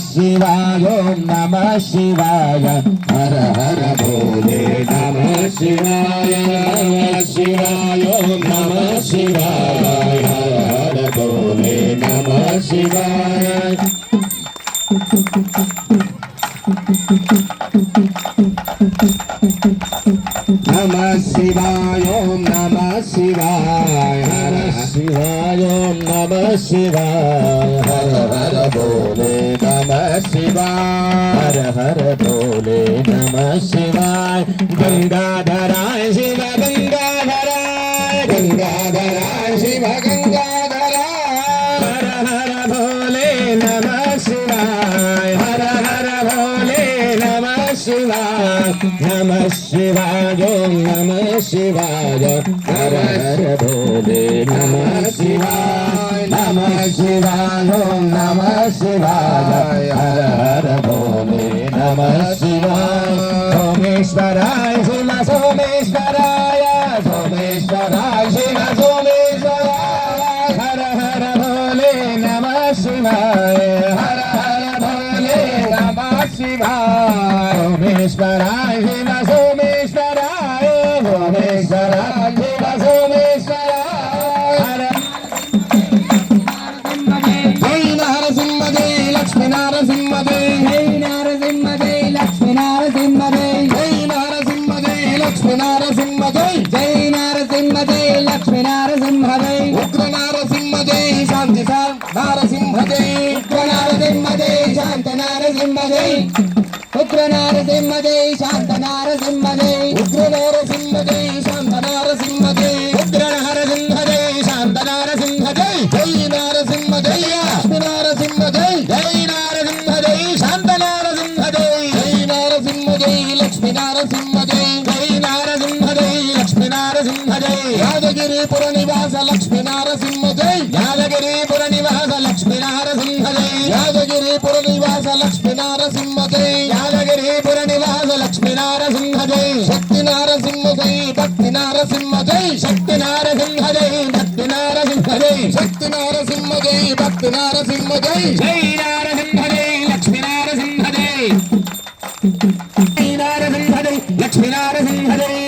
शिवाय ओम नमः शिवाय हर हर भोले नमः शिवाय नमः शिवाय ओम नमः शिवाय हर हर भोले नमः शिवाय नमः शिवाय ओम नमः शिवाय हर शिवाय ओम नमः शिवाय हर हर भोले नमः शिवाय हर हर भोले नमः शिवाय गंगाधराय शिव गंगाधराय गंगाधराय शिव गंगाधराय हर हर भोले नमः शिवाय हर हर भोले नमः शिवाय नमः शिवाय ओम नमः शिवाय हर हर भोले नमः शिवाय नमः शिवाय ओम नमः शिवाय हर हर भोले नमः शिवाय सोमेश्वराय शिव सोमेश्वराय सोमेश्वराय शिव सोमेश्वराय हर हर भोले नमः शिवाय हर हर भोले नमः शिवाय सोमेश्वराय शिव सोमेश्वराय सोमेश्वराय शिव सोमेश्वराय हर जय नरसिंह जय लक्ष्मी नरसिंह जय जय नरसिंह जय लक्ष्मी नरसिंह जय जय नरसिंह जय लक्ष्मी नरसिंह जय जय नरसिंह जय लक्ष्मी नरसिंह जय उग्र नरसिंह जय शांति नरसिंह जय उग्र नरसिंह जय शांत नरसिंह जय उग्र नरसिंह जय शांत नरसिंह जय उग्र नरसिंह जय शांत नरसिंह जय उग्र नरसिंह जय शांत नरसिंह जय जय नरसिंह जय लक्ष्मी नरसिंह जय जय नरसिंह जय शांत नरसिंह जय जय नरसिंह जय लक्ष्मी नरसिंह जय जय नरसिंह जय लक्ष्मी नरसिंह जय यादगिरीपुर निवास लक्ष्मी नरसिंह जय यादगिरीपुर निवास लक्ष्मी नरसिंह जय यादगिरीपुर निवास लक्ष्मी नरसिंह जय यादगिरीपुर निवास लक्ष्मी नरसिंह जय शक्ति नरसिंह जय भक्ति नरसिंह जय शक्ति नरसिंह जय भक्ति नरसिंह जय शक्ति नरसिंह जय भक्ति नरसिंह जय जय नरसिंह जय लक्ष्मी नरसिंह जय जय नरसिंह जय लक्ष्मी नरसिंह जय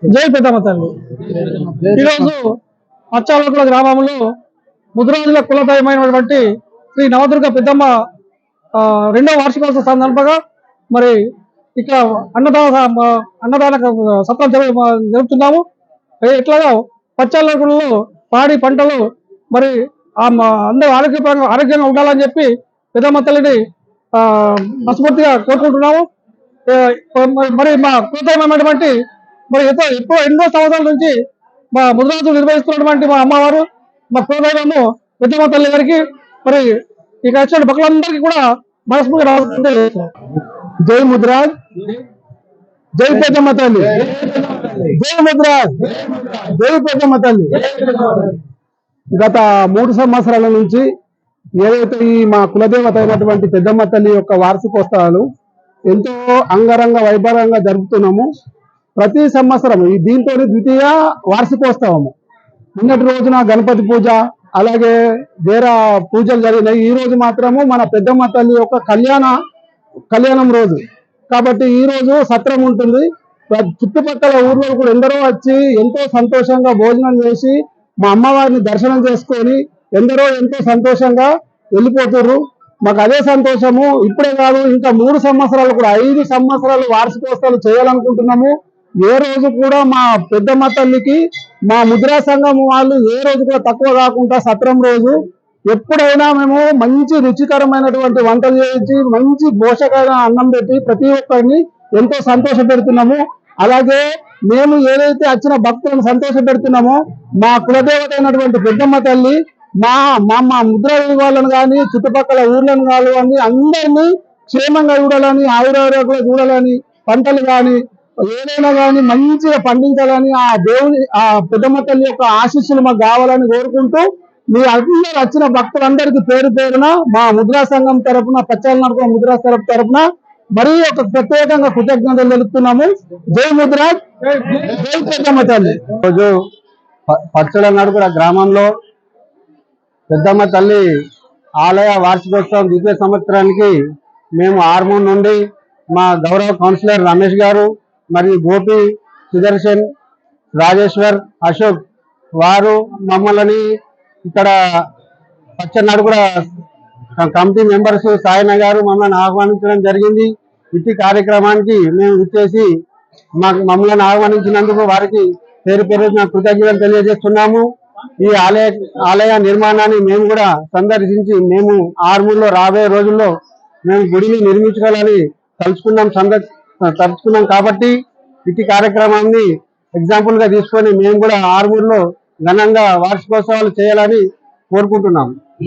జై పెద్దమ్మ తల్లి. ఈరోజు మచ్చాలకుల గ్రామంలో ముద్రాజుల కులదైవమైనటువంటి శ్రీ నవదుర్గ పెద్దమ్మ రెండవ వార్షికోత్సవ సందర్భంగా మరి ఇక్కడ అన్నదాన సత్రం జరుపుతున్నాము. ఇట్లాగా పచ్చాలకులలో పాడి పంటలు మరి అందరూ ఆరోగ్యంగా ఉండాలని చెప్పి పెద్దమ్మ తల్లిని మనస్ఫూర్తిగా కోరుకుంటున్నాము. మరి మా కులదైవమైనటువంటి మరి ఎన్నో సంవత్సరాల నుంచి మా ముద్రాజులు నిర్వహిస్తున్నటువంటి మా అమ్మవారు మా కులదైవము పెద్దమ్మ తల్లి గారికి మరి ఇక వచ్చిన భక్తులందరికీ కూడా మనస్ఫూర్తిగా జై ముద్రాజ్, జై పెద్దమ్మ తల్లి, జై ముద్రాజ్, జై పెద్దమ్మ తల్లి. గత 3 సంవత్సరాల నుంచి ఏదైతే ఈ మా కులదేవత అయినటువంటి పెద్దమ్మ తల్లి యొక్క వార్షికోత్సవాలు ఎంతో అంగరంగ వైభవంగా జరుపుతున్నాము. ప్రతి సంవత్సరం దీంతో ద్వితీయ వార్షికోత్సవము. నిన్నటి రోజున గణపతి పూజ, అలాగే వేరే పూజలు జరిగినాయి. ఈ రోజు మాత్రము మన పెద్దమ్మ తల్లి యొక్క కళ్యాణం రోజు కాబట్టి ఈ రోజు సత్రం ఉంటుంది. చుట్టుపక్కల ఊర్లో కూడా ఎందరో వచ్చి ఎంతో సంతోషంగా భోజనం చేసి మా అమ్మవారిని దర్శనం చేసుకొని ఎందరో ఎంతో సంతోషంగా వెళ్ళిపోతుర్రు. మాకు అదే సంతోషము. ఇప్పుడే కాదు, ఇంకా 3 సంవత్సరాలు కూడా 5 సంవత్సరాలు వార్షికోత్సవాలు చేయాలనుకుంటున్నాము. ఏ రోజు కూడా మా పెద్దమ్మ తల్లికి మా ముద్రా సంఘం వాళ్ళు ఏ రోజు కూడా తక్కువ కాకుండా సత్రం రోజు ఎప్పుడైనా మేము మంచి రుచికరమైనటువంటి వంటలు చేయించి మంచి పోషకమైన అన్నం పెట్టి ప్రతి ఒక్కరిని ఎంతో సంతోష పెడుతున్నాము. అలాగే మేము ఏదైతే వచ్చిన భక్తులను సంతోష పెడుతున్నామో మా కులదేవత అయినటువంటి పెద్దమ్మ తల్లి మా ముద్ర వాళ్ళను కానీ చుట్టుపక్కల ఊర్లను కానీ అందరినీ క్షేమంగా చూడాలని, ఆయురారోగ్యంగా చూడాలని, పంటలు కానీ ఏదైనా కానీ మంచిగా పండించాలని ఆ దేవుని ఆ పెద్దమ్మ తల్లి యొక్క ఆశీస్సులు మాకు కావాలని కోరుకుంటూ మీ అందరూ వచ్చిన భక్తులందరికీ పేరు పేరున మా ముద్రా సంఘం తరఫున, పచ్చాలనడుకుల ముద్రా తరఫున మరీ ఒక ప్రత్యేకంగా కృతజ్ఞతలు తెలుపుతున్నాము. జై ముద్రాజ్, జై పెద్దమ్మ తల్లి. రోజు పచ్చలనడుకుల గ్రామంలో పెద్దమ్మ తల్లి ఆలయ వార్షికోత్సవం ద్వితీయ సంవత్సరానికి మేము ఆర్మూర్ నుండి మా గౌరవ కౌన్సిలర్ రమేష్ గారు మరియు గోపి, సుదర్శన్, రాజేశ్వర్, అశోక్ వారు మమ్మల్ని ఇక్కడ పచ్చనడుకుల కమిటీ మెంబర్స్ సాయన గారు మమ్మల్ని ఆహ్వానించడం జరిగింది. ఇట్టి కార్యక్రమానికి మేము ఇచ్చేసి మమ్మల్ని ఆహ్వానించినందుకు వారికి పేరు పేరున కృతజ్ఞతలు తెలియజేస్తున్నాము. ఈ ఆలయ నిర్మాణాన్ని మేము కూడా సందర్శించి మేము ఆర్మూర్లో రాబోయే రోజుల్లో మేము గుడిని నిర్మించుకోవాలని తలుచుకున్నాం కాబట్టి ఇట్టి కార్యక్రమాన్ని ఎగ్జాంపుల్ గా తీసుకొని మేము కూడా ఆర్మూర్లో ఘనంగా వార్షికోత్సవాలు చేయాలని కోరుకుంటున్నాం.